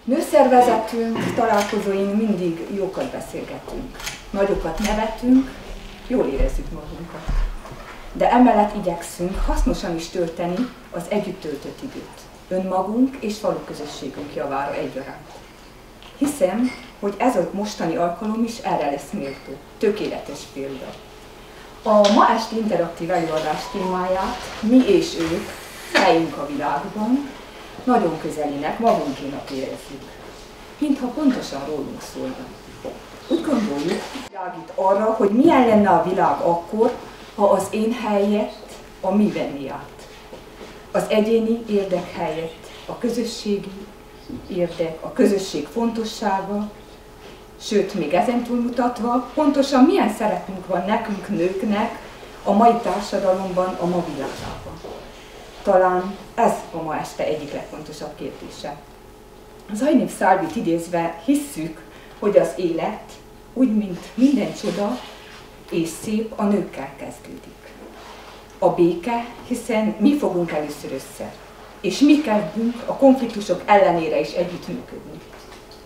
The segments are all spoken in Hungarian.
Nőszervezetünk találkozóin mindig jókat beszélgetünk, nagyokat nevetünk, jól érezzük magunkat. De emellett igyekszünk hasznosan is tölteni az együtt töltött időt, önmagunk és faluközösségünk javára egyaránt. Hiszem, hogy ez a mostani alkalom is erre lesz méltó, tökéletes példa. A ma esti interaktív előadás témáját mi és ők, helyünk a világban, nagyon közelinek, magunkénak érezzük, mintha pontosan rólunk szólna. Úgy gondoljuk, világít arra, hogy milyen lenne a világ akkor, ha az én helyett a mi venné át. Az egyéni érdek helyett a közösségi érdek, a közösség fontossága, sőt, még ezen túlmutatva, pontosan milyen szerepünk van nekünk, nőknek a mai társadalomban, a ma világában. Talán ez a ma este egyik legfontosabb kérdése. Zajnév Szálvit idézve hisszük, hogy az élet, úgy mint minden csoda és szép, a nőkkel kezdődik. A béke, hiszen mi fogunk először össze, és mi kezdünk a konfliktusok ellenére is együttműködni.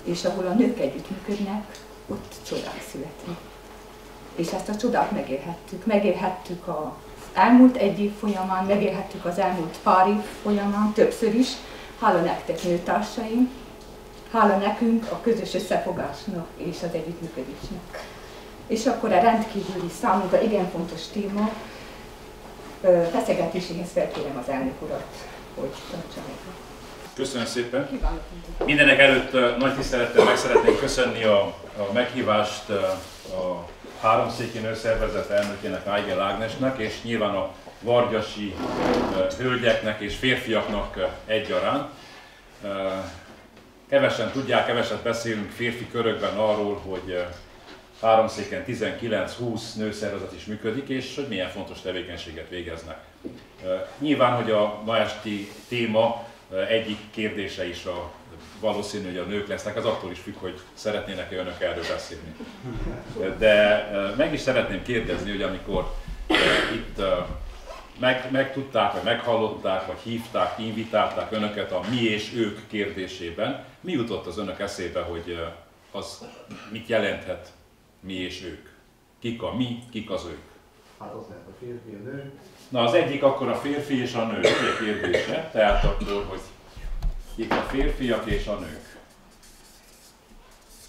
És ahol a nők együttműködnek, ott csodák születnek. És ezt a csodát megélhettük. Megélhettük az elmúlt egy év folyamán, megélhettük az elmúlt pár év folyamán, többször is. Hála nektek, nőtársaim, hála nekünk a közös összefogásnak és az együttműködésnek. És akkor a rendkívüli, számunkra igen fontos téma feszegetéséhez felkérem az elnök urat, hogy tartsa meg. Köszönöm szépen. Mindenek előtt nagy tisztelettel meg szeretnék köszönni a meghívást a Háromszéki Nőszervezet elnökének, Weigel Ágnesnek, és nyilván a vargyasi hölgyeknek és férfiaknak egyaránt. Kevesen tudják, keveset beszélünk férfi körökben arról, hogy Háromszéken 19-20 nőszervezet is működik, és hogy milyen fontos tevékenységet végeznek. Nyilván, hogy a ma esti téma egyik kérdése is valószínű, hogy a nők lesznek, az attól is függ, hogy szeretnének-e önök erről beszélni. De meg is szeretném kérdezni, hogy amikor itt megtudták, vagy meghallották, vagy hívták, invitálták önöket a mi és ők kérdésében, mi jutott az önök eszébe, hogy az mit jelenthet mi és ők? Kik a mi, kik az ők? Hát az lehet a férfi, a nő. Na az egyik akkor a férfi és a nő kérdése, tehát akkor, hogy kik a férfiak és a nők.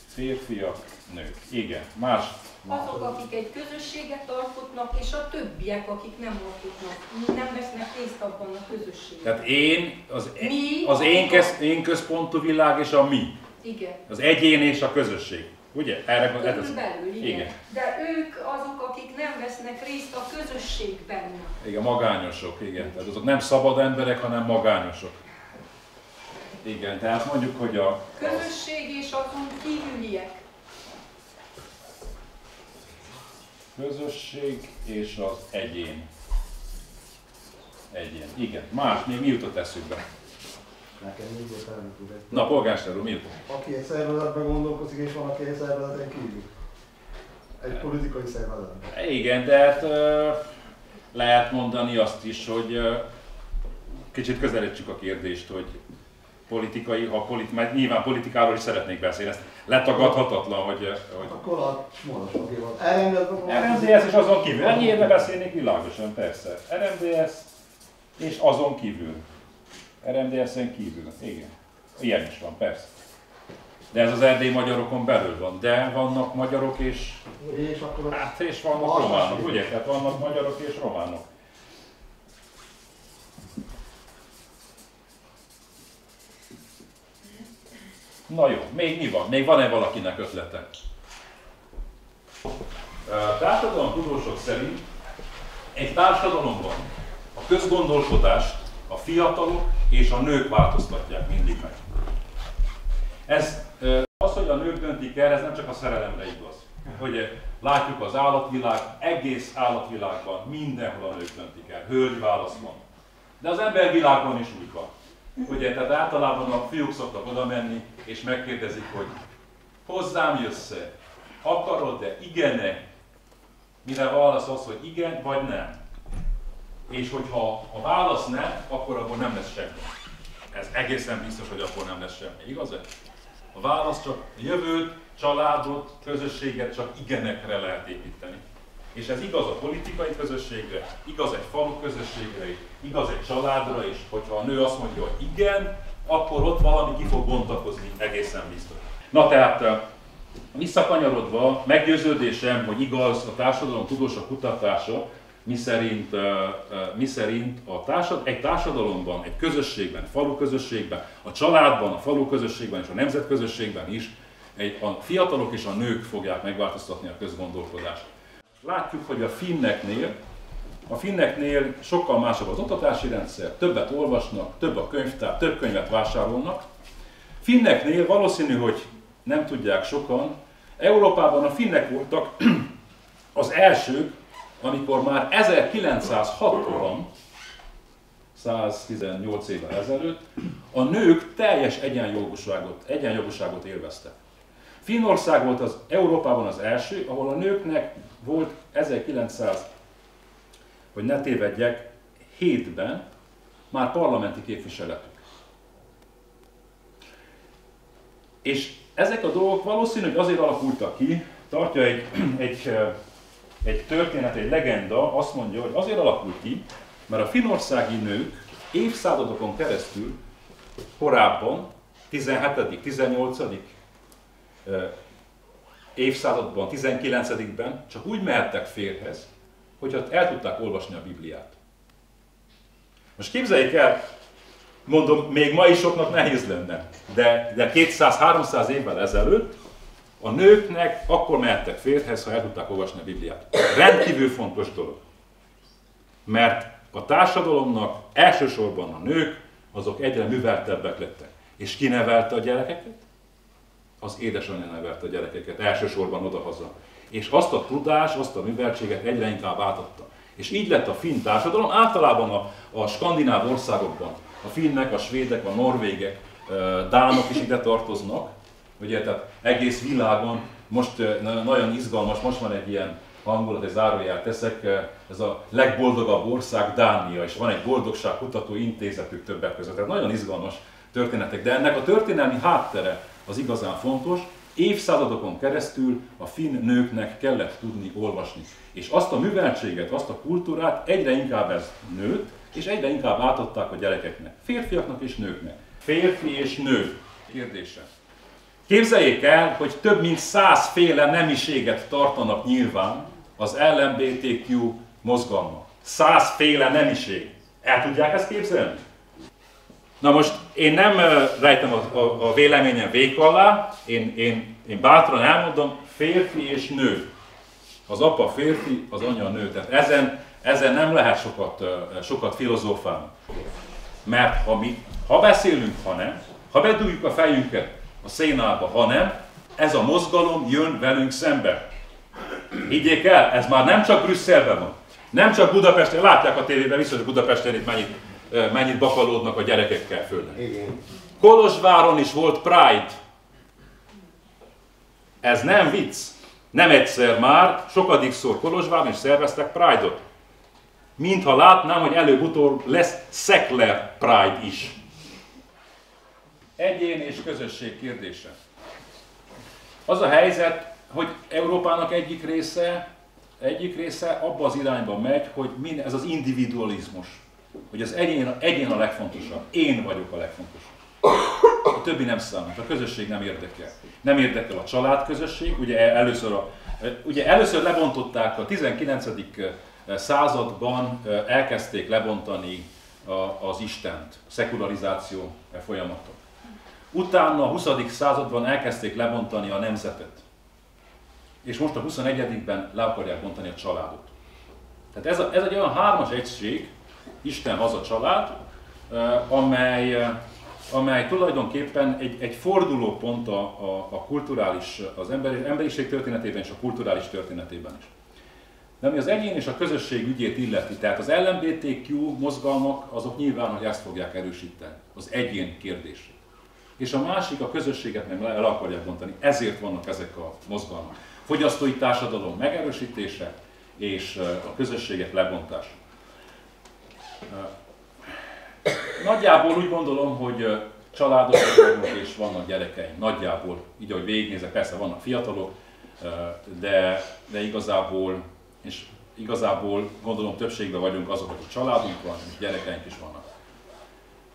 Férfiak, nők. Igen. Más. Azok, akik egy közösséget alkotnak, és a többiek, akik nem alkotnak, nem vesznek részt abban a közösségben. Tehát az én központú világ és a mi. Igen. Az egyén és a közösség. Ugye? Körülbelül, igen. De ők azok, akik nem vesznek részt a közösségben. Igen, magányosok, igen. Tehát azok nem szabad emberek, hanem magányosok. Igen, tehát mondjuk, hogy a közösség és azon kívüliek. Közösség és az egyén. Egyén. Igen. Más, még mi jutott eszükbe? Nekem így értelem tud egy. Na, polgármester úr, mi jutott? Aki egy szervezetben gondolkozik, és van, aki egy szervezeten kívül. Egy politikai szervezetben. Igen, de hát lehet mondani azt is, hogy kicsit közelítsük a kérdést, hogy politikai, mert nyilván politikáról is szeretnék beszélni, ezt letagadhatatlan, hogy... Akkor a módosok van. RMDS és azon kívül. Ennyiért beszélnék világosan, persze. RMDS és azon kívül. RMDS-en kívül, igen. Ilyen is van, persze. De ez az erdélyi magyarokon belül van. De vannak magyarok és... és vannak románok, ugye? Tehát vannak magyarok és románok. Na jó, még mi van? Még van-e valakinek ötlete? Társadalomtudósok szerint egy társadalomban a közgondolkodást a fiatalok és a nők változtatják mindig meg. Az, hogy a nők döntik el, ez nem csak a szerelemre igaz. Hogy látjuk az állatvilág, egész állatvilágban mindenhol a nők döntik el, hölgy válasz van. De az embervilágban is úgy van. Ugye, tehát általában a fiúk szoktak oda menni, és megkérdezik, hogy hozzám jössz-e, akarod-e, igen-e? Mire válasz az, hogy igen vagy nem. És hogyha a válasz nem, akkor abból nem lesz semmi. Ez egészen biztos, hogy akkor nem lesz semmi, igaz-e? A válasz csak jövőt, családot, közösséget csak igenekre lehet építeni. És ez igaz a politikai közösségre, igaz egy falu közösségre, igaz egy családra is, hogyha a nő azt mondja, hogy igen, akkor ott valami ki fog bontakozni, egészen biztos. Na tehát, visszakanyarodva, meggyőződésem, hogy igaz a társadalom tudósa kutatása, miszerint egy társadalomban, egy közösségben, falu közösségben, a családban, a falu közösségben és a nemzetközösségben is a fiatalok és a nők fogják megváltoztatni a közgondolkodást. Látjuk, hogy a finneknél sokkal másabb az oktatási rendszer, többet olvasnak, több a könyvtár, több könyvet vásárolnak. Finneknél valószínű, hogy nem tudják sokan, Európában a finnek voltak az elsők, amikor már 1906-ban, 118 évvel ezelőtt, a nők teljes egyenjogúságot élveztek. Finnország volt az Európában az első, ahol a nőknek volt 1900, hogy ne tévedjek, 7-ben már parlamenti képviseletük. És ezek a dolgok valószínű, hogy azért alakultak ki, tartja egy történet, egy legenda, azt mondja, hogy azért alakult ki, mert a finnországi nők évszázadokon keresztül korábban, 17., 18. évszázadban, 19-ben csak úgy mehettek férjhez, hogyha el tudták olvasni a Bibliát. Most képzeljék el, mondom, még ma is soknak nehéz lenne, de 200-300 évvel ezelőtt a nőknek akkor mehettek férjhez, ha el tudták olvasni a Bibliát. Rendkívül fontos dolog. Mert a társadalomnak elsősorban a nők, azok egyre műveltebbek lettek. És ki nevelte a gyerekeket? Az édesanyja nevelte a gyerekeket, elsősorban odahaza. És azt a tudást, azt a műveltséget egyre inkább átadta. És így lett a finn társadalom, általában a skandináv országokban, a finnek, a svédek, a norvégek, dánok is ide tartoznak, ugye, tehát egész világon, most nagyon izgalmas, most van egy ilyen hangulat, egy zárójel teszek, ez a legboldogabb ország Dánia, és van egy boldogságkutató intézetük többek között, tehát nagyon izgalmas történetek, de ennek a történelmi háttere az igazán fontos, évszázadokon keresztül a finn nőknek kellett tudni olvasni. És azt a műveltséget, azt a kultúrát egyre inkább ez nőtt, és egyre inkább átadták a gyerekeknek, férfiaknak és nőknek. Férfi és nő kérdése. Képzeljék el, hogy több mint 100 féle nemiséget tartanak nyilván az LMBTQ mozgalmak. 100 féle nemiség. El tudják ezt képzelni? Na most én nem rejtem a véleményem vék alá, én bátran elmondom, férfi és nő. Az apa férfi, az anya nő. Tehát ezen nem lehet sokat filozófálni. Mert ha beszélünk, ha nem, ha bedugjuk a fejünket a szénába, ha nem, ez a mozgalom jön velünk szembe. Higgyék el, ez már nem csak Brüsszelben van, nem csak Budapesten, látják a tévében biztos, hogy Budapesten itt mennyit bakalódnak a gyerekekkel főleg. Kolozsváron is volt Pride. Ez nem vicc. Nem egyszer már, sokadikszor Kolozsváron is szerveztek Pride-ot. Mintha látnám, hogy előbb-utóbb lesz Szekler Pride is. Egyén és közösség kérdése. Az a helyzet, hogy Európának egyik része abba az irányba megy, hogy ez az individualizmus, hogy az egyén a legfontosabb. Én vagyok a legfontosabb. A többi nem számít, a közösség nem érdekel. Nem érdekel a családközösség, ugye először lebontották a 19. században, elkezdték lebontani az Istent, szekularizáció folyamatot. Utána a 20. században elkezdték lebontani a nemzetet. És most a 21-ben le akarják bontani a családot. Tehát ez egy olyan hármas egység, Isten, haza, család, amely tulajdonképpen egy fordulópont a kulturális, az emberiség történetében és a kulturális történetében is. De ami az egyén és a közösség ügyét illeti, tehát az LMBTQ mozgalmak, azok nyilván, hogy ezt fogják erősíteni, az egyén kérdését. És a másik, a közösséget meg el akarják bontani, ezért vannak ezek a mozgalmak. Fogyasztói társadalom megerősítése és a közösségek lebontása. Nagyjából úgy gondolom, hogy családosak vagyunk és vannak gyerekeink. Nagyjából, így ahogy végignézek, persze vannak fiatalok, de igazából gondolom többségben vagyunk azok, akik családunk van, és gyerekeink is vannak.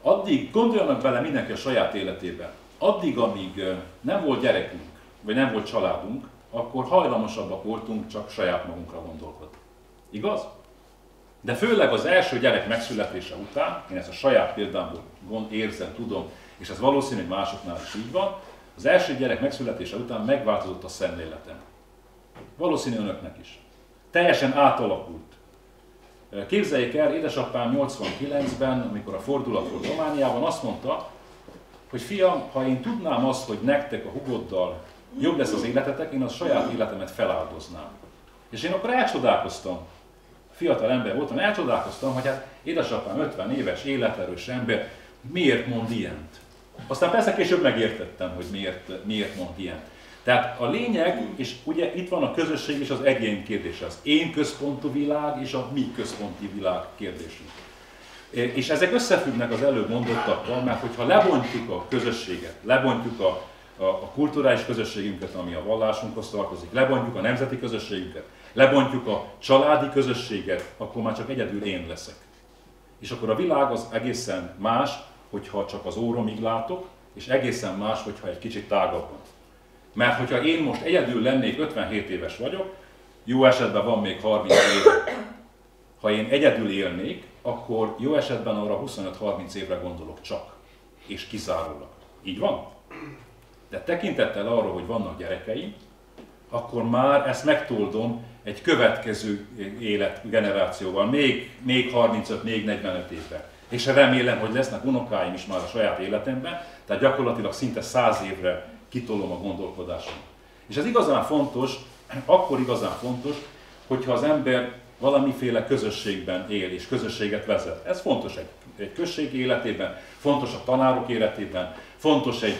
Addig gondoljanak bele mindenki a saját életébe, addig, amíg nem volt gyerekünk, vagy nem volt családunk, akkor hajlamosabbak voltunk csak saját magunkra gondolkodni. Igaz? De főleg az első gyerek megszületése után, én ezt a saját példámból érzem, tudom, és ez valószínű, hogy másoknál is így van, az első gyerek megszületése után megváltozott a szemléletem. Valószínű önöknek is. Teljesen átalakult. Képzeljék el, édesapám 89-ben, amikor a fordulat volt Romániában, azt mondta, hogy fiam, ha én tudnám azt, hogy nektek a hugoddal jobb lesz az életetek, én a saját életemet feláldoznám. És én akkor elcsodálkoztam. Fiatal ember voltam, elcsodálkoztam, hogy hát édesapám 50 éves, életerős ember, miért mond ilyent? Aztán persze később megértettem, hogy miért mond ilyent. Tehát a lényeg, és ugye itt van a közösség és az egyén kérdése, az én központú világ és a mi központi világ kérdésünk. És ezek összefüggnek az előbb mondottakkal, mert hogyha lebontjuk a közösséget, lebontjuk a kulturális közösségünket, ami a vallásunkhoz tartozik, lebontjuk a nemzeti közösségünket, lebontjuk a családi közösséget, akkor már csak egyedül én leszek. És akkor a világ az egészen más, hogyha csak az óromig látok, és egészen más, hogyha egy kicsit tágabban. Mert hogyha én most egyedül lennék, 57 éves vagyok, jó esetben van még 30 éve. Ha én egyedül élnék, akkor jó esetben arra 25-30 évre gondolok csak, és kizárólag. Így van? De tekintettel arra, hogy vannak gyerekeim, akkor már ezt megtoldom egy következő életgenerációval, még 35, még 45 évvel. És remélem, hogy lesznek unokáim is már a saját életemben, tehát gyakorlatilag szinte 100 évre kitolom a gondolkodásom. És ez igazán fontos, akkor igazán fontos, hogyha az ember valamiféle közösségben él és közösséget vezet. Ez fontos egy község életében, fontos a tanárok életében, fontos egy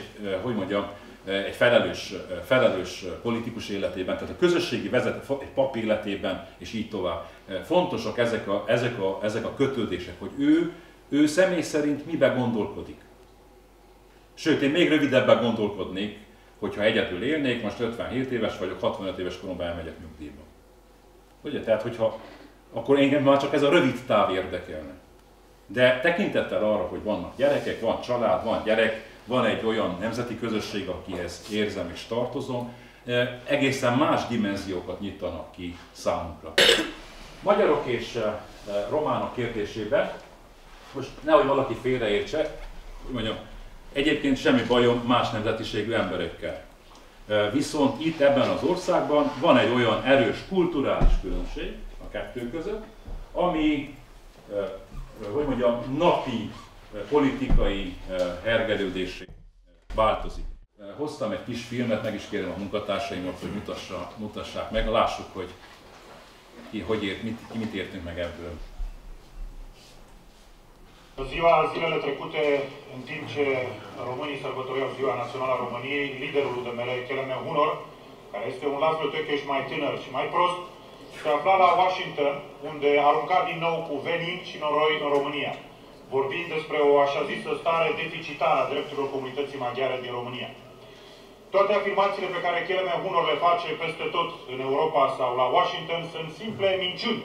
felelős politikus életében, tehát a közösségi vezető egy pap életében, és így tovább. Fontosak ezek a kötődések, hogy ő személy szerint miben gondolkodik. Sőt, én még rövidebben gondolkodnék, hogyha egyedül élnék, most 57 éves vagyok, 65 éves koromban elmegyek nyugdíjba. Ugye? Tehát, akkor engem már csak ez a rövid táv érdekelne. De tekintettel arra, hogy vannak gyerekek, van család, van gyerek, van egy olyan nemzeti közösség, akihez érzem és tartozom, egészen más dimenziókat nyitanak ki számunkra. Magyarok és románok kérdésében, most nehogy valaki félreértse, hogy mondjam, egyébként semmi bajom más nemzetiségű emberekkel. Viszont itt ebben az országban van egy olyan erős kulturális különbség a kettő között, ami, napi politikai hergelődésé változik. Hoztam egy kis filmet, meg is kérem a munkatársaimnak, hogy mutassák meg, lássuk, hogy mit értünk meg ebből. Zilele trecute, în timp ce românii sărbătoreau Ziua Națională a României, liderul UDMR, Kelemen Hunor, care este un Laszlo Tőkés mai tânăr și mai prost, se afla la Washington, unde arunca din nou cu venin și noroi în România, vorbind despre o așa zisă stare deficitară a drepturilor comunității maghiare din România. Toate afirmațiile pe care Kelemen Hunor le face peste tot în Europa sau la Washington sunt simple minciuni,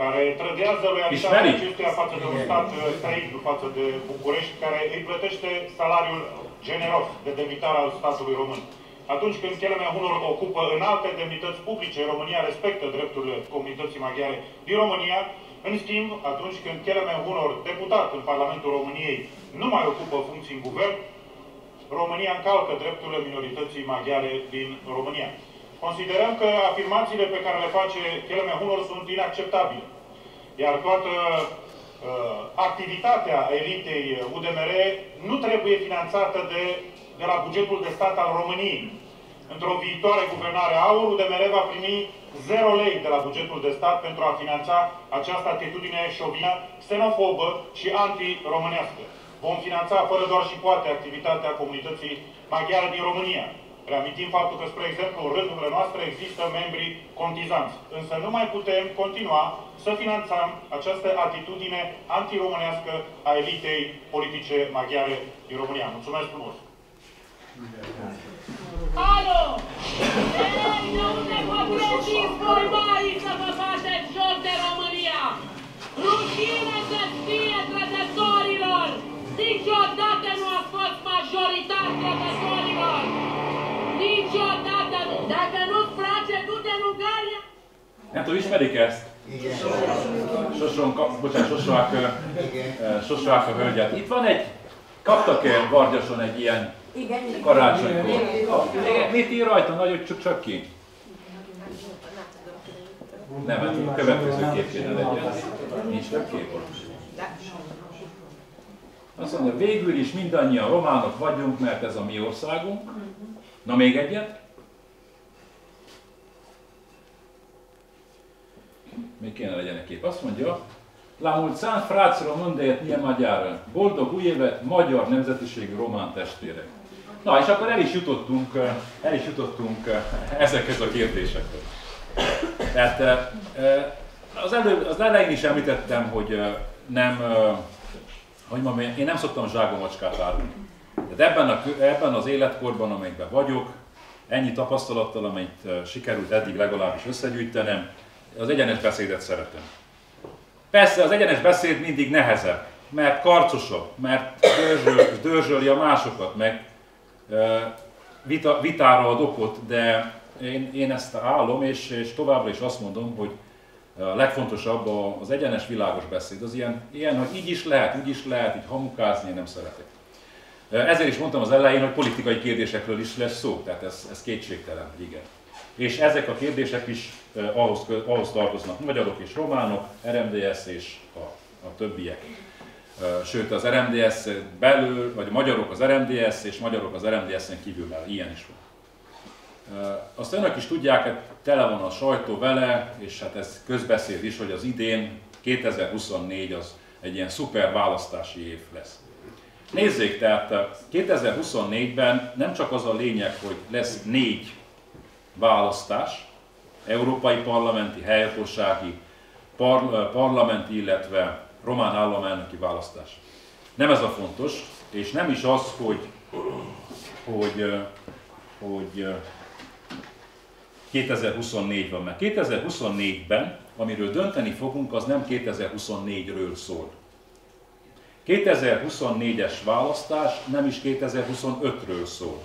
care trădează loialitatea acestuia față de un stat străin, față de București, care îi plătește salariul generos de demnitar al statului român. Atunci când Kelemen Hunor ocupă înalte demnități publice, România respectă drepturile comunității maghiare din România. În schimb, atunci când Kelemen Hunor, deputat în Parlamentul României, nu mai ocupă funcții în guvern, România încalcă drepturile minorității maghiare din România. Considerăm că afirmațiile pe care le face Kelemen Hunor sunt inacceptabile. Iar toată activitatea elitei UDMR nu trebuie finanțată de la bugetul de stat al României. Într-o viitoare guvernare AUR, UDMR va primi 0 lei de la bugetul de stat pentru a finanța această atitudine șovină, xenofobă și anti-românească. Vom finanța fără doar și poate activitatea comunității maghiare din România. Reamintim faptul că, spre exemplu, în rândurile noastre există membri contizanți. Însă nu mai putem continua să finanțăm această atitudine antiromânească a elitei politice maghiare din România. Mulțumesc frumos! Alo! Ei, de unde vă gândiți voi mai să vă faceți joc de România? Rușine să fie trădătorilor! Niciodată nu a fost majoritar trădătorilor! Niciodată nu! Dacă nu-ți place, du-te în Ungaria! Nem tudom, ismerik ezt? Igen. Sosonka hölgyet. Itt van egy, kaptak-e Vargyason egy ilyen karácsonykor? Mit ír rajta? Nagyon csak ki? Nem, hát a következő kép kéne legyen. Nincs több kép? Azt mondja, végül is mindannyian románok vagyunk, mert ez a mi országunk. Na még egyet? Még kéne legyen egy kép. Azt mondja, La mulți ani, fraților, mândért nie magyară. Boldog új évet, magyar nemzetiségű román testvérek. Na, és akkor el is jutottunk ezekhez a kérdésekhez. Tehát az elején is említettem, hogy én nem szoktam zsákba-macskát árulni. Tehát ebben az életkorban, amelyikben vagyok, ennyi tapasztalattal, amit sikerült eddig legalábbis összegyűjtenem, az egyenes beszédet szeretem. Persze az egyenes beszéd mindig nehezebb, mert karcosabb, mert dörzsöli a másokat, meg vitára ad okot, de én ezt állom, és továbbra is azt mondom, hogy a legfontosabb az egyenes, világos beszéd. Az ilyen, hogy így is lehet, így hamukázni, én nem szeretek. Ezért is mondtam az elején, hogy politikai kérdésekről is lesz szó, tehát ez kétségtelen, igen. És ezek a kérdések is ahhoz tartoznak magyarok és románok, RMDSZ és a többiek. Sőt, az RMDSZ belül, vagy magyarok az RMDSZ és magyarok az RMDSZ-en kívül, ilyen is van. Azt önök is tudják, hogy tele van a sajtó vele, és hát ez közbeszéd is, hogy az idén, 2024 az egy ilyen szuper választási év lesz. Nézzék, tehát 2024-ben nem csak az a lényeg, hogy lesz 4 választás, európai parlamenti, helyhatósági, parlamenti, illetve román államelnöki választás. Nem ez a fontos, és nem is az, hogy 2024 van, mert 2024-ben, amiről dönteni fogunk, az nem 2024-ről szól. 2024-es választás nem is 2025-ről szól.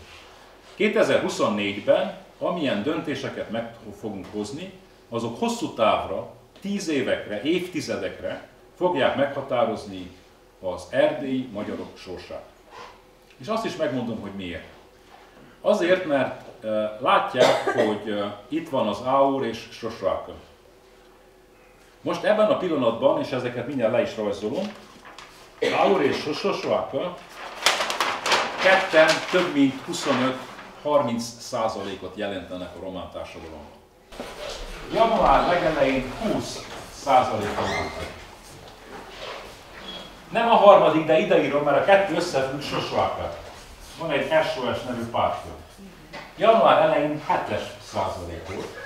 2024-ben amilyen döntéseket meg fogunk hozni, azok hosszú távra, 10 évekre, évtizedekre fogják meghatározni az erdélyi magyarok sorsát. És azt is megmondom, hogy miért. Azért, mert látják, hogy itt van az Áur és Sosonka. Most ebben a pillanatban, és ezeket mindjárt le is rajzolom, Áur és Sosonka ketten több mint 25-30%-ot jelentenek a román társadalomban. Január legelején 20%-ot voltak. Nem a harmadik, de ide írom, mert a kettő összefügg Sosonka. Van egy SOS nevű pártja. Január elején 7% volt.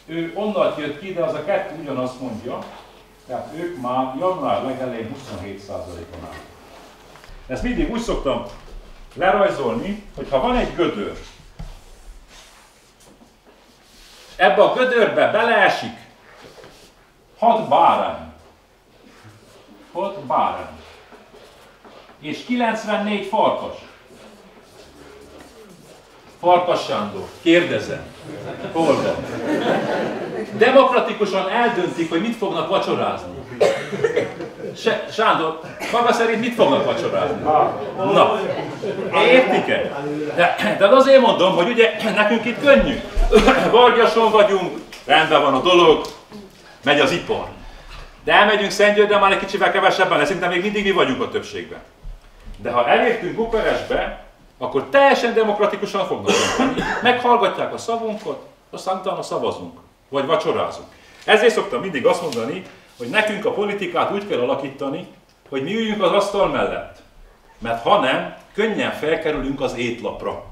Ő onnan jött ki, de az a kettő ugyanazt mondja, tehát ők már január legelején 27%-on állnak. Ezt mindig úgy szoktam lerajzolni, hogy ha van egy gödör, ebbe a gödörbe beleesik 6 bárány, és 94 farkas. Farkas Sándor, kérdezem, hol van? Demokratikusan eldöntik, hogy mit fognak vacsorázni. Sándor, maga szerint mit fognak vacsorázni? Na, értik-e? De azért mondom, hogy ugye nekünk itt könnyű. Vargyason vagyunk, rendben van a dolog, megy az ipar. De elmegyünk Szentgyörgyre, már egy kicsivel kevesebben lesz, szinte még mindig mi vagyunk a többségben. De ha elértünk Bukarestbe, akkor teljesen demokratikusan fognak mondani. Meghallgatják a szavunkat, aztán utána szavazunk, vagy vacsorázunk. Ezért szoktam mindig azt mondani, hogy nekünk a politikát úgy kell alakítani, hogy mi üljünk az asztal mellett. Mert ha nem, könnyen felkerülünk az étlapra.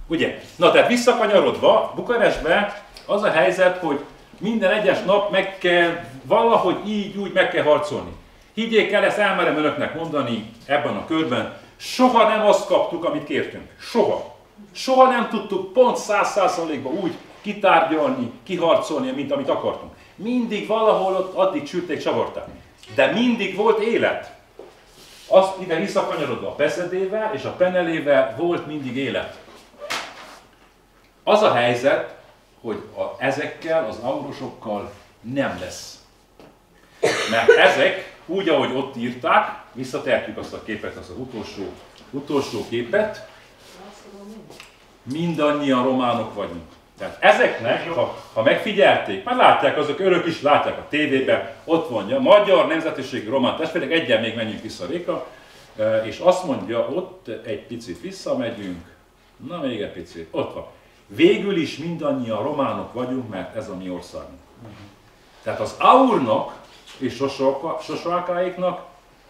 Ugye? Na tehát visszakanyarodva, Bukarestben az a helyzet, hogy minden egyes nap meg kell valahogy így úgy meg kell harcolni. Higgyék el, ezt elmerem önöknek mondani ebben a körben, soha nem azt kaptuk, amit kértünk. Soha. Soha nem tudtuk pont 100%-ban úgy kitárgyalni, kiharcolni, mint amit akartunk. Mindig valahol ott addig csürték, csavarták. De mindig volt élet. Azt ide visszakanyarodva a Beszedével és a Penelével volt mindig élet. Az a helyzet, hogy ezekkel az aurusokkal nem lesz. Mert ezek, úgy ahogy ott írták, visszatehetjük azt a képet, azt az utolsó képet, mindannyian románok vagyunk. Tehát ezeknek, ha megfigyelték, már látják azok, örök is látják a tévében, ott van a magyar nemzetiségű román testvérek, egyen még menjünk vissza Réka, és azt mondja, ott egy picit visszamegyünk, na még egy picit, ott van. Végül is mindannyian románok vagyunk, mert ez a mi országunk. Tehát az Aurnak és Sosoakáéknak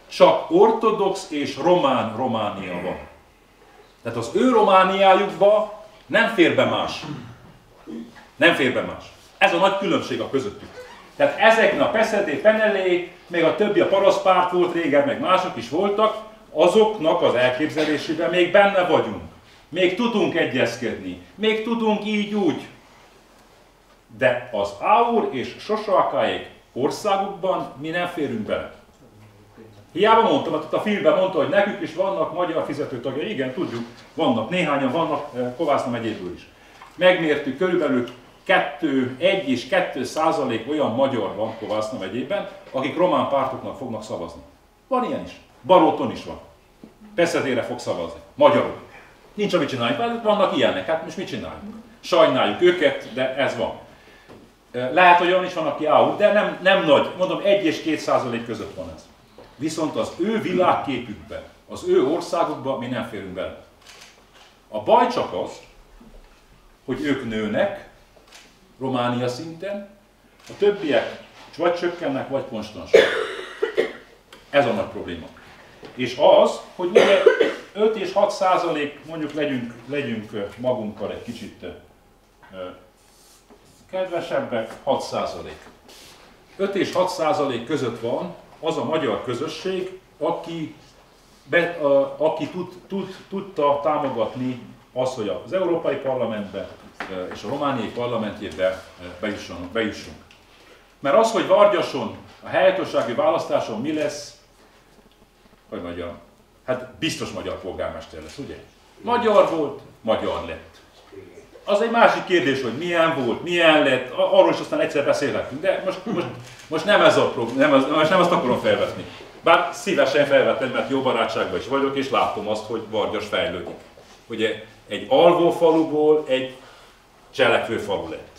csak ortodox és román Románia van. Tehát az ő Romániájukba nem fér be más. Nem fér be más. Ez a nagy különbség a közöttük. Tehát ezeknek a Beszedé, Penelé, még a többi a parasztpárt volt régen, meg mások is voltak, azoknak az elképzelésében még benne vagyunk. Még tudunk egyezkedni, még tudunk így úgy. De az Aur és Sosoakáék országukban mi nem férünk bele. Hiába mondtam, mert a filmben mondta, hogy nekük is vannak magyar fizetőtagjai. Igen, tudjuk, vannak, néhányan vannak Kovászna megyéből is. Megmértük, körülbelül 1 és 2% olyan magyar van Kovászna megyében, akik román pártoknak fognak szavazni. Van ilyen is. Baróton is van. Beszedére fog szavazni. Magyarok. Nincs, amit csináljuk velük, vannak ilyenek. Hát most mit csináljuk? Sajnáljuk őket, de ez van. Lehet, hogy olyan is van, aki áll, de nem nagy. Mondom, 1 és 2% között van ez. Viszont az ő világképükben, az ő országukban mi nem férünk bele. A baj csak az, hogy ők nőnek Románia szinten, a többiek vagy csökkennek, vagy konstansak. Ez a nagy probléma. És az, hogy ugye 5 és 6%, mondjuk legyünk magunkkal egy kicsit kedvesebbek, 6%. 5 és 6% között van az a magyar közösség, aki tudta támogatni azt, hogy az Európai Parlamentbe és a romániai parlamentjébe bejussunk. Mert az, hogy Vargyason a helyhatósági választáson mi lesz, hogy magyar, hát biztos magyar polgármester lesz, ugye? Magyar volt, magyar lett. Az egy másik kérdés, hogy milyen volt, milyen lett, arról is aztán egyszer beszélhetünk, de most nem ez a probléma, most nem azt akarom felvetni. Bár szívesen felvettem, mert jó barátságban is vagyok, és látom azt, hogy Vargyas fejlődik. Ugye egy alvó faluból egy cselekvő falu lett.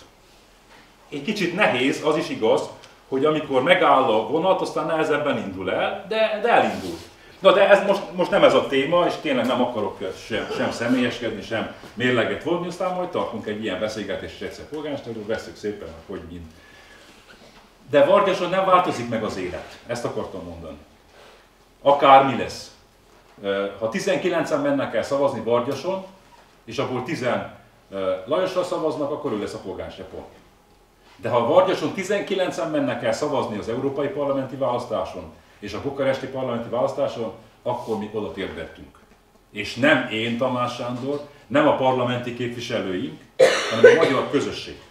Egy kicsit nehéz, az is igaz, hogy amikor megáll a vonat, aztán nehezebben indul el, de elindul. Na de ez most nem ez a téma, és tényleg nem akarok sem személyeskedni, sem mérleget vonni, aztán majd tartunk egy ilyen beszélgetést, és egyszer polgármesterről veszük szépen, hogy mind. De Vargyason nem változik meg az élet, ezt akartam mondani. Akármi lesz. Ha 19-en mennek el szavazni Vargyason, és abból 10 Lajosra szavaznak, akkor ő lesz a polgármester pont. De ha Vargyason 19-en mennek el szavazni az európai parlamenti választáson, és a bukaresti parlamenti választáson, akkor mi oda térdettünk. És nem én, Tamás Sándor, nem a parlamenti képviselőink, hanem a magyar közösség.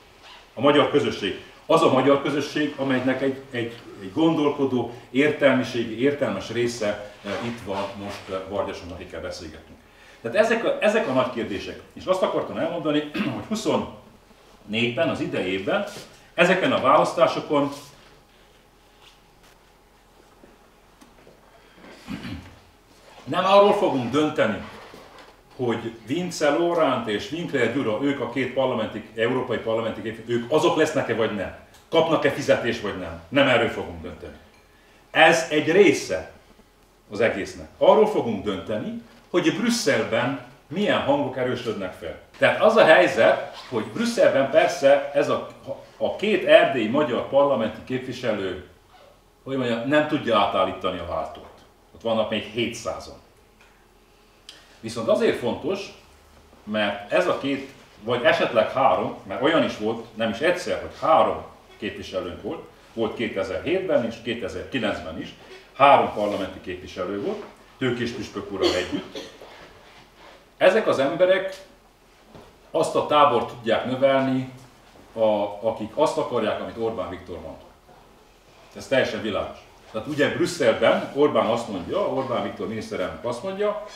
A magyar közösség. Az a magyar közösség, amelynek egy gondolkodó, értelmiségi, értelmes része itt van most Vargyason, akikkel beszélgetünk. Tehát ezek a nagy kérdések. És azt akartam elmondani, hogy 24-ben, az idejében, ezeken a választásokon nem arról fogunk dönteni, hogy Vince Loránt és Winkler Gyula, ők a két európai parlamenti képviselők, ők azok lesznek-e vagy nem? Kapnak-e fizetést vagy nem? Nem erről fogunk dönteni. Ez egy része az egésznek. Arról fogunk dönteni, hogy Brüsszelben milyen hangok erősödnek fel. Tehát az a helyzet, hogy Brüsszelben persze ez a két erdélyi magyar parlamenti képviselő, hogy mondjam, nem tudja átállítani a váltót. Ott vannak még 700-an. Viszont azért fontos, mert ez a két, vagy esetleg három, mert olyan is volt, nem is egyszer, hogy 3 képviselőnk volt 2007-ben és 2009-ben is, 3 parlamenti képviselő volt, Tőkés püspök úrral együtt. Ezek az emberek azt a tábort tudják növelni, akik azt akarják, amit Orbán Viktor mond. Ez teljesen világos. Tehát ugye Brüsszelben Orbán Viktor miniszterelnök azt mondja,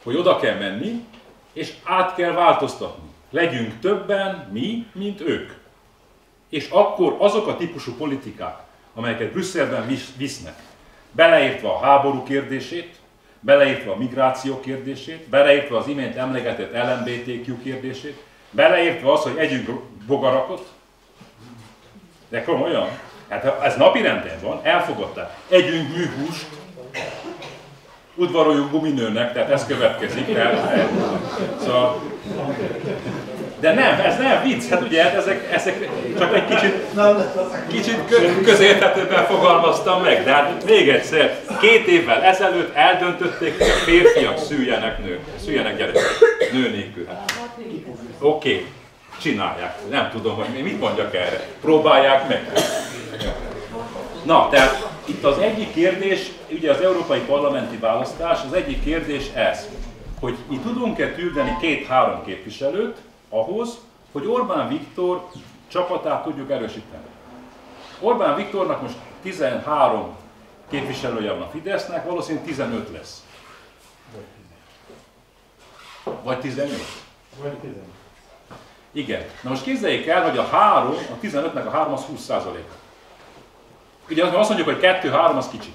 hogy oda kell menni, és át kell változtatni. Legyünk többen mi, mint ők. És akkor azok a típusú politikák, amelyeket Brüsszelben visznek, beleértve a háború kérdését, beleértve a migráció kérdését, beleértve az imént emlegetett LMBTQ kérdését, beleértve az, hogy együnk bogarakot, de komolyan, hát ez napirenden van, elfogadták, együnk műhúst, udvaroljunk guminőnek, tehát ez következik. Szóval, de nem, ez nem vicc, hát ugye ezek csak egy kicsit közérthetőbben fogalmaztam meg, de hát még egyszer, 2 évvel ezelőtt eldöntötték, hogy a férfiak szüljenek gyereket, nő nélkül. Oké, csinálják, nem tudom, hogy mit mondjak erre, próbálják meg. Na, tehát itt az egyik kérdés, ugye az európai parlamenti választás, az egyik kérdés ez, hogy itt tudunk-e küldeni 2-3 képviselőt ahhoz, hogy Orbán Viktor csapatát tudjuk erősíteni. Orbán Viktornak most 13 képviselője van a Fidesznek, valószínűleg 15 lesz. Vagy 18? Vagy 15. Igen. Na most képzeljék el, hogy a 15-nek a 3 az 20%. Ugye azt mondjuk, hogy 2-3 az kicsi.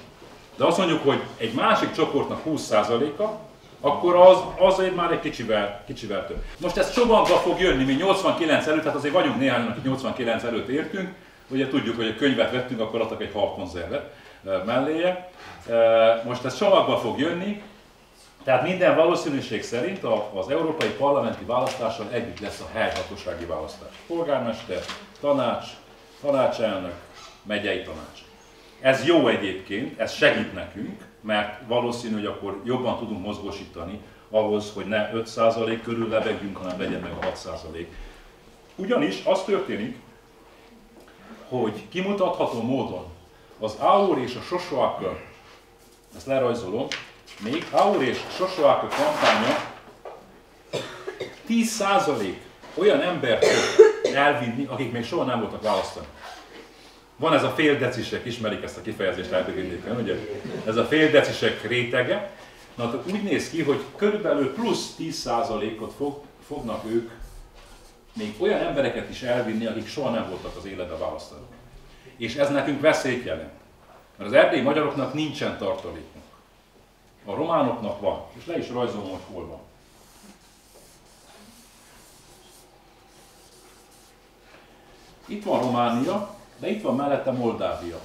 De azt mondjuk, hogy egy másik csoportnak 20%-a, akkor az már egy kicsivel több. Most ez csomagba fog jönni, mi 89 előtt, hát azért vagyunk néhányan, akik 89 előtt értünk, ugye tudjuk, hogy a könyvet vettünk, akkor adtak egy halkonzervet melléje. Most ez csomagba fog jönni, tehát minden valószínűség szerint az európai parlamenti választással együtt lesz a helyhatósági választás. Polgármester, tanácselnök, megyei tanács. Ez jó egyébként, ez segít nekünk, mert valószínű, hogy akkor jobban tudunk mozgósítani ahhoz, hogy ne 5% körül lebegjünk, hanem legyen meg a 6%. Ugyanis az történik, hogy kimutatható módon az Aur és a Sosoaka, ezt lerajzolom, még Aur és Sosoaka kampánya 10% olyan embert fog elvinni, akik még soha nem voltak választani. Van ez a féldecisek, ismerik ezt a kifejezést elbegényléken, ugye? Ez a féldecisek rétege. Na, úgy néz ki, hogy körülbelül plusz 10%-ot fognak ők még olyan embereket is elvinni, akik soha nem voltak az életben választani. És ez nekünk veszélyt jelent. Mert az erdélyi magyaroknak nincsen tartalékunk. A románoknak van, és le is rajzolom, hogy hol van. Itt van Románia, de itt van mellette Moldávia.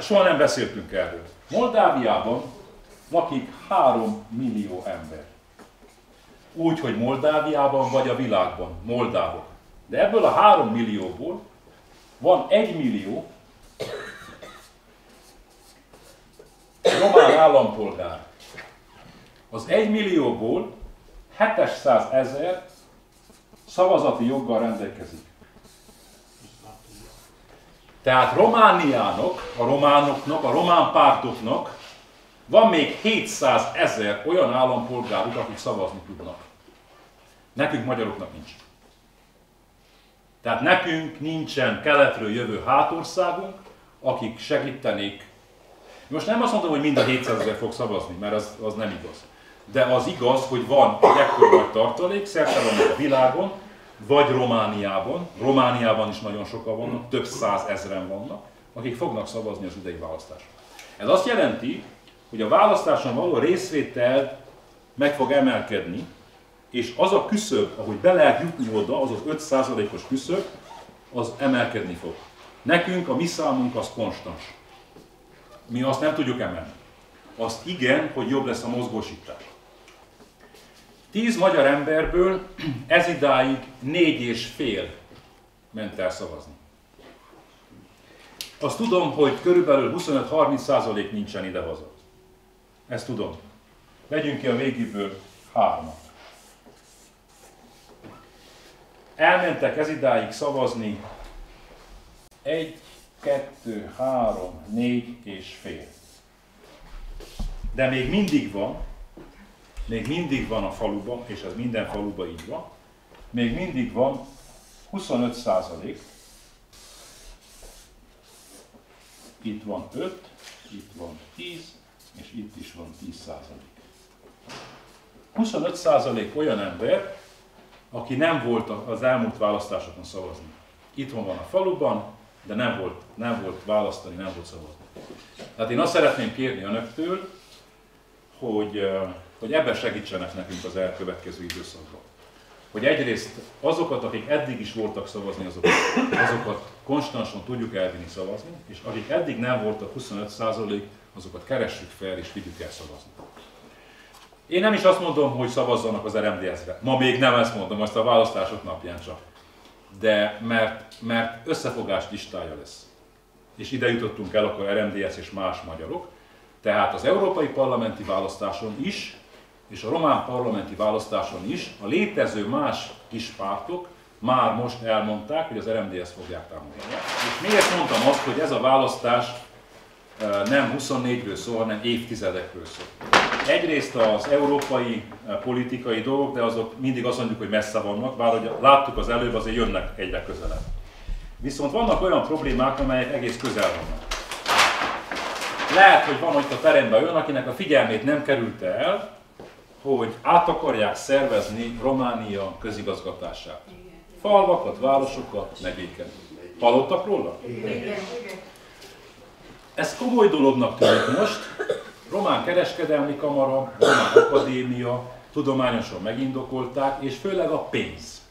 Soha nem beszéltünk erről. Moldáviában lakik 3 millió ember. Úgy, hogy Moldáviában vagy a világban, moldávok. De ebből a 3 millióból van 1 millió román állampolgár. Az 1 millióból 700 000 szavazati joggal rendelkezik. Tehát Romániának, a románoknak, a román pártoknak van még 700 000 olyan állampolgáruk, akik szavazni tudnak. Nekünk magyaroknak nincs. Tehát nekünk nincsen keletről jövő hátországunk, akik segítenék. Most nem azt mondom, hogy mind a 700 000 fog szavazni, mert az nem igaz. De az igaz, hogy van egy ekkora nagy tartalék, szerte van a világon, vagy Romániában is nagyon sokan vannak, több 100 000-en vannak, akik fognak szavazni az idei választáson. Ez azt jelenti, hogy a választáson való részvétel meg fog emelkedni, és az a küszöb, ahogy be lehet jutni oda, az az 5%-os küszöb, az emelkedni fog. Nekünk a mi számunk az konstans. Mi azt nem tudjuk emelni. Azt igen, hogy jobb lesz a mozgósítás. 10 magyar emberből ezidáig 4,5 ment el szavazni. Azt tudom, hogy körülbelül 25-30% nincsen idehaza. Ezt tudom. Vegyünk ki a végéből 3-at. Elmentek ez idáig szavazni 1, 2, 3, 4 és fél. De még mindig van a faluban, és ez minden faluban így van, még mindig van 25%, itt van 5, itt van 10, és itt is van 10%. 25% olyan ember, aki nem volt az elmúlt választásokon szavazni. Itthon van a faluban, de nem volt választani, nem volt szavazni. Tehát én azt szeretném kérni önöktől, hogy ebben segítsenek nekünk az elkövetkező időszakban. Hogy egyrészt azokat, akik eddig is voltak szavazni, azokat konstansan tudjuk elvinni szavazni, és akik eddig nem voltak 25%, azokat keressük fel és vigyük el szavazni. Én nem is azt mondom, hogy szavazzanak az RMDSZ-re. Ma még nem ezt mondom, azt a választások napján csak. De mert összefogás listája lesz. És ide jutottunk el akkor RMDSZ és más magyarok. Tehát az európai parlamenti választáson is, és a román parlamenti választáson is a létező más kis pártok már most elmondták, hogy az RMDSZ fogják támogatni. És miért mondtam azt, hogy ez a választás nem 24-ről szól, hanem évtizedekről szól. Egyrészt az európai politikai dolgok, de azok mindig azt mondjuk, hogy messze vannak, bár hogy láttuk az előbb, azért jönnek egyre közelebb. Viszont vannak olyan problémák, amelyek egész közel vannak. Lehet, hogy van ott a teremben olyan, akinek a figyelmét nem kerülte el, hogy át akarják szervezni Románia közigazgatását. Falvakat, városokat, megyéket. Hallottak róla? Igen. Ez komoly dolognak tűnik most. Román Kereskedelmi Kamara, Román Akadémia tudományosan megindokolták, és főleg a pénz.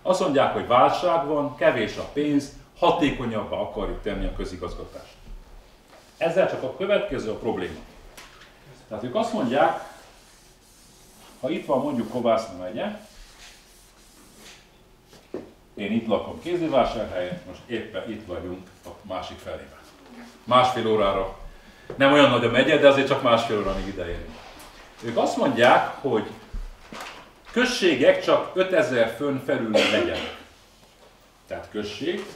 Azt mondják, hogy válság van, kevés a pénz, hatékonyabbá akarjuk tenni a közigazgatást. Ezzel csak a következő a probléma. Tehát ők azt mondják, ha itt van mondjuk Kovászna megye, én itt lakom Kézdivásárhelyen, most éppen itt vagyunk a másik felében. Másfél órára, nem olyan nagy a megye, de azért csak másfél óra, amíg ideérünk. Ők azt mondják, hogy községek csak 5000 főn felül legyenek. Tehát község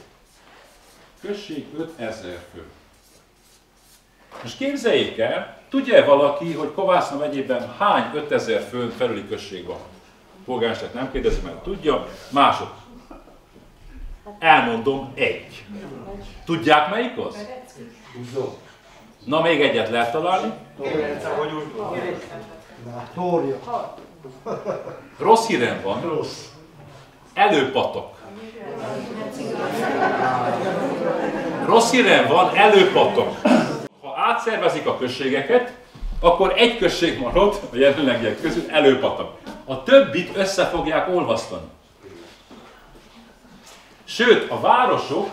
5000 fő. Most képzeljék el, tudja-e valaki, hogy Kovászna megyében hány 5000 főn felüli község van? Polgármester nem kérdezi, mert tudja. Mások. Elmondom, 1. Tudják melyik az? Na, még egyet lehet találni. Rossz hírem van. Előpatak. Rossz hírem van, Előpatak. Ha átszervezik a községeket, akkor egy község marad a jelenlegiek közül, Előpatak. A többit össze fogják olvasztani. Sőt, a városok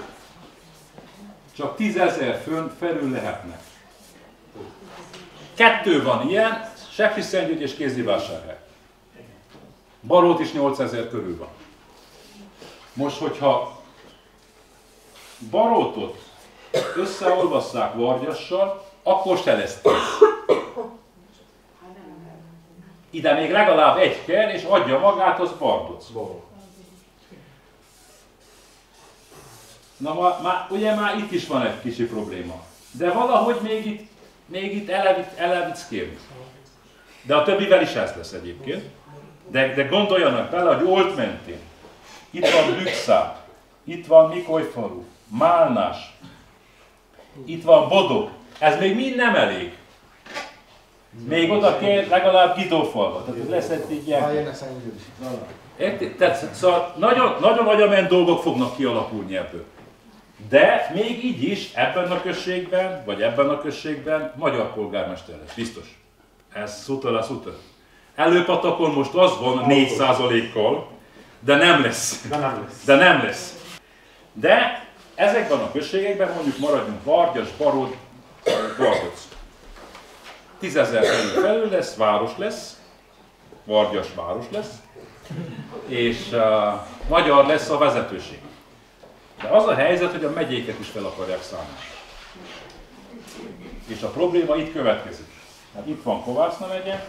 csak 10 000 főn felül lehetnek. 2 van ilyen, Sepsiszentgyörgy és Kézdivásárhely. Barót is 8000 körül van. Most, hogyha Barótot összeolvasszák Vargyassal, akkor se lesz 10. Ide még legalább 1 kell, és adja magát, az Bardoc. Na, ugye már itt is van egy kicsi probléma. De valahogy még itt elevickélünk. De a többivel is ez lesz egyébként. De gondoljanak bele, hogy Olt mentén. Itt van Bükszár, itt van Mikolyfalu, Málnás, itt van Bodog. Ez még mind nem elég. Még oda kell legalább Gidófalva. Tehát lesz egy ilyen... Szóval nagyon agyament dolgok fognak kialakulni ebből. De még így is ebben a községben, vagy ebben a községben magyar polgármester lesz, biztos. Ez szuta lesz szuta. Előpatakon most az van 4%-kal, de nem lesz. De ezekben a községekben mondjuk maradjunk Vargyas, Barod, Bardoc. 10 000 felül lesz, város lesz, Vargyas város lesz, és magyar lesz a vezetőség. De az a helyzet, hogy a megyéket is fel akarják számolni. És a probléma itt következik. Hát itt van Kovászna megye,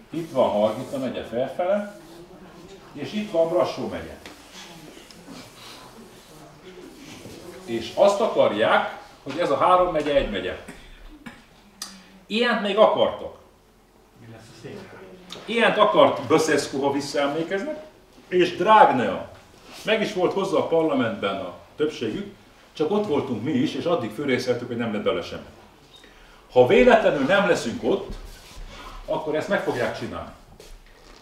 itt van Hargita megye felfele, és itt van Brassó megye. És azt akarják, hogy ez a 3 megye egy megye. Ilyent még akartak. Ilyent akart Băsescu, ha visszaemlékeznek, és Dragnea. Meg is volt hozzá a parlamentben a többségük, csak ott voltunk mi is, és addig fölrészeltük, hogy nem lett bele semmi. Ha véletlenül nem leszünk ott, akkor ezt meg fogják csinálni.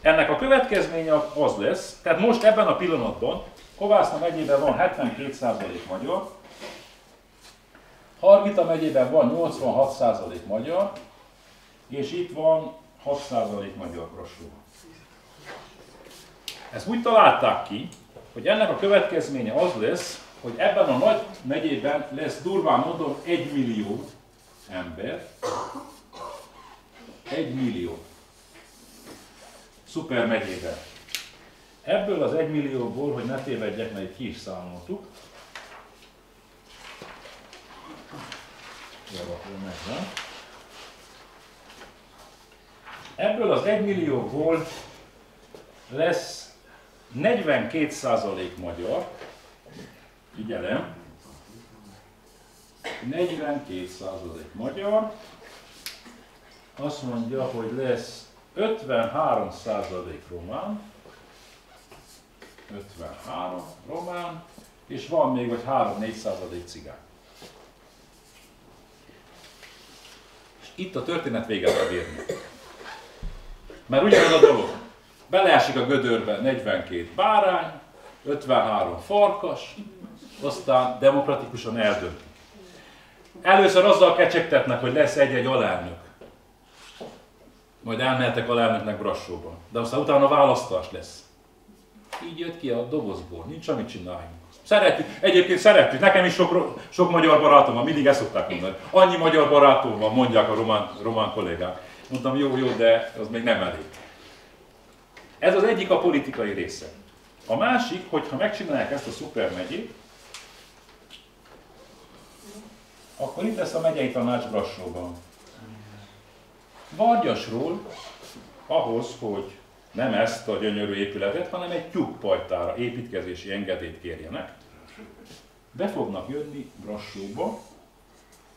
Ennek a következménye az lesz, tehát most ebben a pillanatban Kovászna megyében van 72% magyar, Hargita megyében van 86% magyar, és itt van 6% magyar Brassóban. Ezt úgy találták ki, hogy ennek a következménye az lesz, hogy ebben a nagy megyében lesz durván módon 1 millió ember. 1 millió. Szuper megyében. Ebből az 1 millióból, hogy ne tévedjek, mert itt ki is számoltuk. Ebből az 1 millióból lesz 42% magyar, figyelem, 42% magyar, azt mondja, hogy lesz 53% román, 53 román, és van még vagy 3-4% cigány. És itt a történet véget fog érni. Mert ugyanaz a dolog. Beleesik a gödörbe 42 bárány, 53 farkas, aztán demokratikusan eldöntik. Először azzal kecsegtetnek, hogy lesz egy-egy alelnök. Majd elmehetek alelnöknek Brassóban. De aztán utána választás lesz. Így jött ki a dobozból, nincs amit csináljunk. Szeretjük, egyébként szeretjük, nekem is sok magyar barátom van, mindig ezt szokták mondani. Annyi magyar barátom van, mondják a román kollégák. Mondtam, jó, de az még nem elég. Ez az egyik a politikai része. A másik, hogyha megcsinálják ezt a szuper megyét, akkor itt lesz a megyei tanács Brassóban. Vargyasról ahhoz, hogy nem ezt a gyönyörű épületet, hanem egy tyúkpajtára építkezési engedélyt kérjenek, be fognak jönni Brassóba,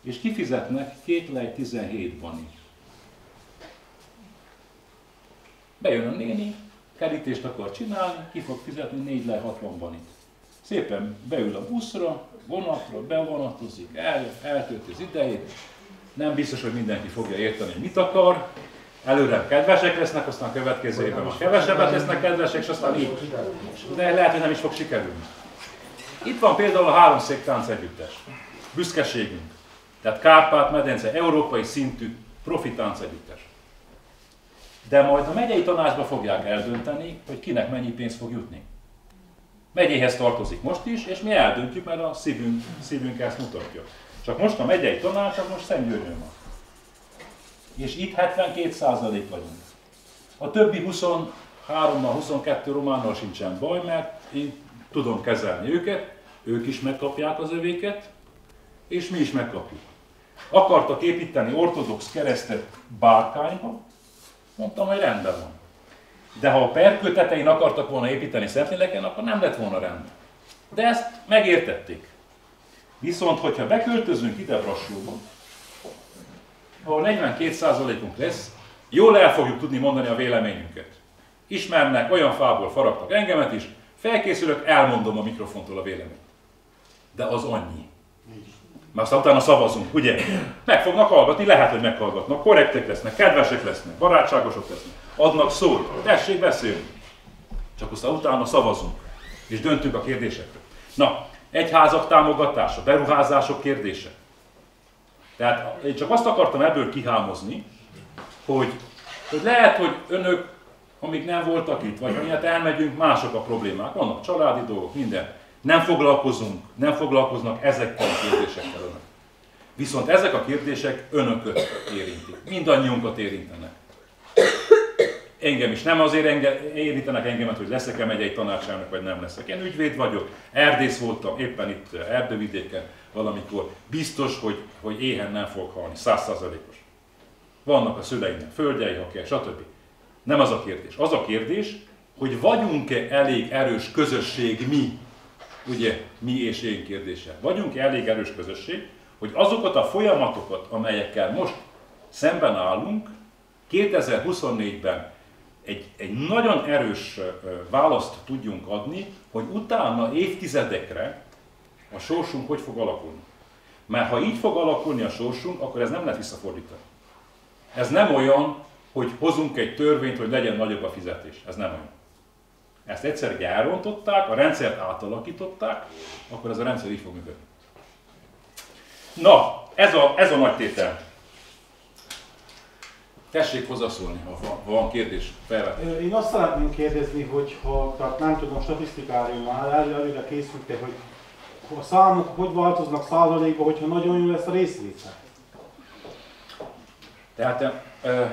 és kifizetnek 2,17 banit. Bejön a néni, kerítést akar csinálni, ki fog fizetni 4,60 banit. Szépen beül a buszra, vonatra, bevonatozik, eltölti az idejét. Nem biztos, hogy mindenki fogja érteni, hogy mit akar. Előre kedvesek lesznek, aztán a következő évben már kevesebbet lesznek kedvesek, és aztán így. De lehet, hogy nem is fog sikerülni. Itt van például a háromszéktánc együttes. Büszkeségünk. Tehát Kárpát-medence európai szintű profi tánc együttes. De majd a megyei tanácsba fogják eldönteni, hogy kinek mennyi pénz fog jutni. Megyéhez tartozik most is, és mi eldöntjük, mert a szívünk ezt mutatja. Csak most a megyei tanács, most Szentgyörgyön van. És itt 72% vagyunk. A többi 23-mal, 22 románnal sincsen baj, mert én tudom kezelni őket, ők is megkapják az övéket, és mi is megkapjuk. Akartak építeni ortodox keresztet Bárkányba, mondtam, hogy rendben van. De ha a Perkő tetején akartak volna építeni Szentléleken, akkor nem lett volna rendben. De ezt megértették. Viszont, hogyha beköltözünk ide Brassóba, ahol 42%-unk lesz, jól el fogjuk tudni mondani a véleményünket. Ismernek, olyan fából faragtak engemet is, felkészülök, elmondom a mikrofontól a véleményt. De az annyi. Mert aztán utána szavazunk, ugye? Meg fognak hallgatni, lehet, hogy meghallgatnak, korrektek lesznek, kedvesek lesznek, barátságosok lesznek, adnak szót, tessék beszélni. Csak aztán utána szavazunk, és döntünk a kérdésekről. Na, egyházak támogatása, beruházások kérdése. Tehát én csak azt akartam ebből kihámozni, hogy lehet, hogy önök, amíg nem voltak itt, vagy miatt elmegyünk, mások a problémák. Vannak családi dolgok, minden. Nem foglalkoznak ezekkel a kérdésekkel önök. Viszont ezek a kérdések önököt érintik. Mindannyiunkat érintenek. Engem is. Nem azért érintenek engemet, hogy leszek-e megyei tanácselnök, vagy nem leszek. Én ügyvéd vagyok, erdész voltam, éppen itt Erdővidéken, valamikor, biztos, hogy éhen nem fog halni, 100%-os. Vannak a szüleimnek földjei, ha kell, stb. Nem az a kérdés. Az a kérdés, hogy vagyunk-e elég erős közösség mi, ugye mi és én kérdése. Vagyunk-e elég erős közösség, hogy azokat a folyamatokat, amelyekkel most szemben állunk, 2024-ben egy nagyon erős választ tudjunk adni, hogy utána évtizedekre a sorsunk hogy fog alakulni. Mert ha így fog alakulni a sorsunk, akkor ez nem lehet visszafordítani. Ez nem olyan, hogy hozunk egy törvényt, hogy legyen nagyobb a fizetés. Ez nem olyan. Ezt egyszer elrontották, a rendszert átalakították, akkor ez a rendszer így fog működni. Na, ez a nagy tétel. Tessék hozzászólni, ha van kérdés, felvetni. Én azt szeretném kérdezni, hogy ha, tehát nem tudom, statisztikáriummal előre készült-e, hogy a számok hogy változnak százalékban, hogyha nagyon jó lesz a részvétel? Tehát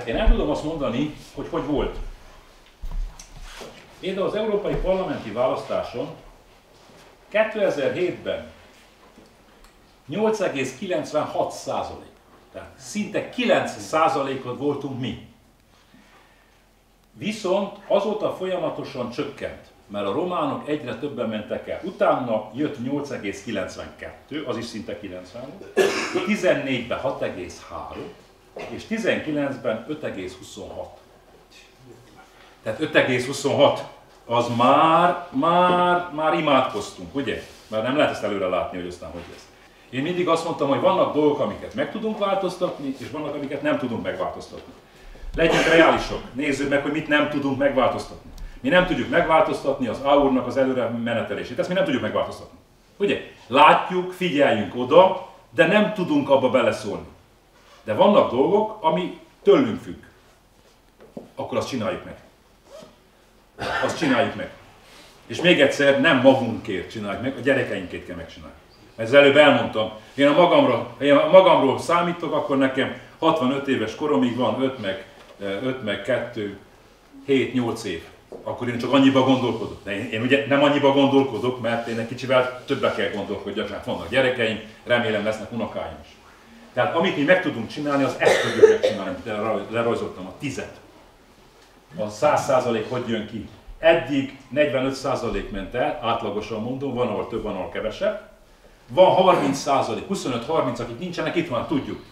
én nem tudom azt mondani, hogy hogy volt. Például az európai parlamenti választáson 2007-ben 8,96%, tehát szinte 9%-ot voltunk mi. Viszont azóta folyamatosan csökkent, mert a románok egyre többen mentek el. Utána jött 8,92, az is szinte 90 volt, 14-ben 6,3, és 19-ben 5,26. Tehát 5,26, az már imádkoztunk, ugye? Már nem lehet ezt előre látni, hogy aztán hogy lesz. Én mindig azt mondtam, hogy vannak dolgok, amiket meg tudunk változtatni, és vannak, amiket nem tudunk megváltoztatni. Legyünk reálisok, nézzük meg, hogy mit nem tudunk megváltoztatni. Mi nem tudjuk megváltoztatni az AUR-nak az előre menetelését, ezt mi nem tudjuk megváltoztatni. Ugye? Látjuk, figyeljünk oda, de nem tudunk abba beleszólni. De vannak dolgok, ami tőlünk függ. Akkor azt csináljuk meg. Azt csináljuk meg. És még egyszer, nem magunkért csináljuk meg, a gyerekeinkért kell megcsinálni. Mert előbb elmondtam, én a magamról számítok, akkor nekem 65 éves koromig van 5 meg 2, 7-8 év. Akkor én csak annyiba gondolkodok. De én ugye nem annyiba gondolkodok, mert én egy kicsivel többbe kell gondolkodjak, mert vannak gyerekeim, remélem lesznek unokáim is. Tehát amit mi meg tudunk csinálni, az ezt tudjuk megcsinálni, amit lerajzoltam, a 10-et. A 100% hogy jön ki. Eddig 45% ment el, átlagosan mondom, van ahol több, van ahol kevesebb. Van 30%, 25-30, akik nincsenek itthon, tudjuk.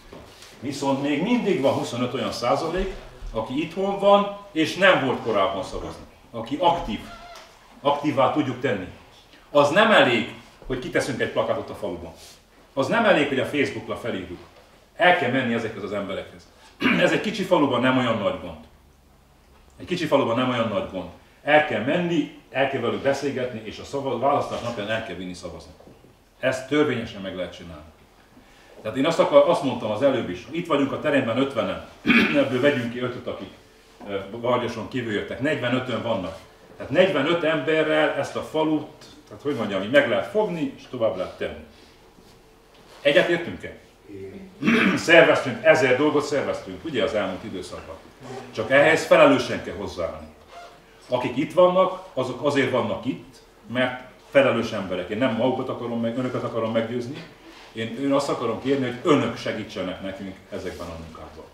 Viszont még mindig van 25 olyan százalék, aki itthon van, és nem volt korábban szavazni. Aki aktív. Aktívvá tudjuk tenni. Az nem elég, hogy kiteszünk egy plakátot a faluban. Az nem elég, hogy a Facebookra felírjuk. El kell menni ezekhez az emberekhez. Ez egy kicsi faluban nem olyan nagy gond. Egy kicsi faluban nem olyan nagy gond. El kell menni, el kell velük beszélgetni, és a választás napján el kell vinni szavazni. Ezt törvényesen meg lehet csinálni. Tehát én azt mondtam az előbb is, itt vagyunk a teremben 50-en, ebből vegyünk ki 5-öt, akik Vargyason kívül jöttek, 45-ön vannak. Tehát 45 emberrel ezt a falut, tehát hogy mondjam, így meg lehet fogni, és tovább lehet tenni. Egyetértünk-e? Szerveztünk, 1000 dolgot szerveztünk, ugye az elmúlt időszakban. Csak ehhez felelősen kell hozzáállni. Akik itt vannak, azok azért vannak itt, mert felelős emberek. Én nem magukat akarom önöket akarom meggyőzni, én azt akarom kérni, hogy önök segítsenek nekünk ezekben a munkákban.